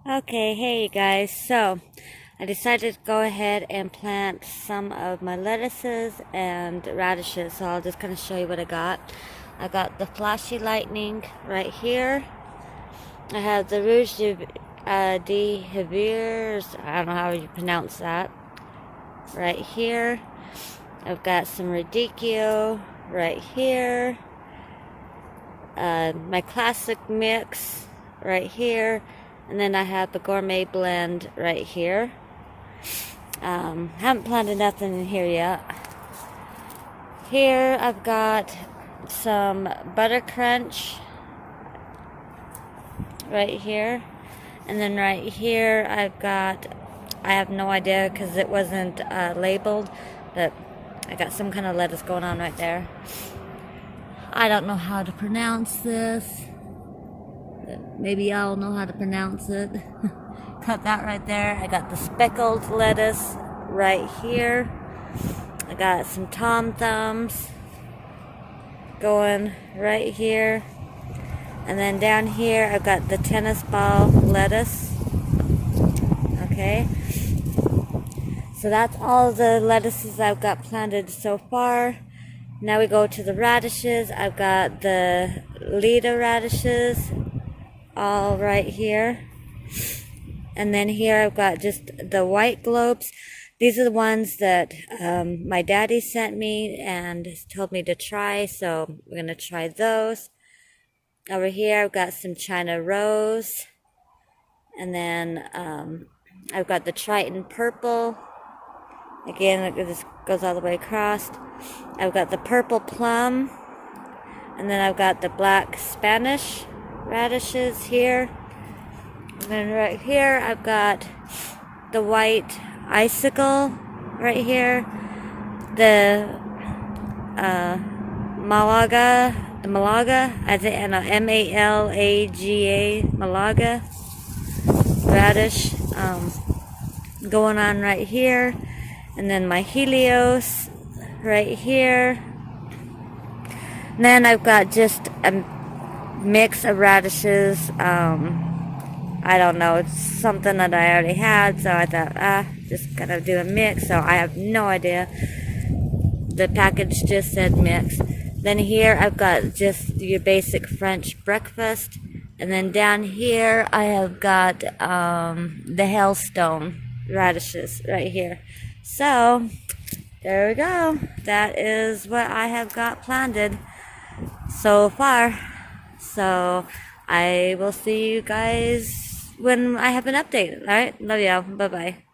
Okay, hey you guys. So, I decided to go ahead and plant some of my lettuces and radishes. So I'll just kind of show you what I got. I got the flashy lightning right here. I have the rouge de Hiviers. I don't know how you pronounce that. Right here. I've got some radicchio right here. My classic mix right here. And then I have the gourmet blend right here. Haven't planted nothing in here yet. Here I've got some butter crunch right here. And then right here I have no idea because it wasn't labeled, but I got some kind of lettuce going on right there. I don't know how to pronounce this. Maybe y'all know how to pronounce it. Cut that right there. I got the speckled lettuce right here. I got some tom thumbs going right here. And then down here I've got the tennis ball lettuce. Okay. So that's all the lettuces I've got planted so far. Now we go to the radishes. I've got the Lita radishes all right here. And then here I've got just the white globes. These are the ones that my daddy sent me and told me to try, so we're going to try those. Over here I've got some China Rose. And then I've got the Triton Purple. Again, this goes all the way across. I've got the Purple Plum. And then I've got the Black Spanish radishes here. And then right here I've got the white icicle right here. The Malaga, I think, Malaga, Malaga radish going on right here. And then my Helios right here. And then I've got just a mix of radishes. I don't know, it's something that I already had, so I thought, just gonna do a mix. So I have no idea. The package just said mix. Then here I've got just your basic French breakfast. And then down here I have got the Hailstone radishes right here. So there we go. That is what I have got planted so far. So I will see you guys when I have an update. Alright, love y'all. Bye bye.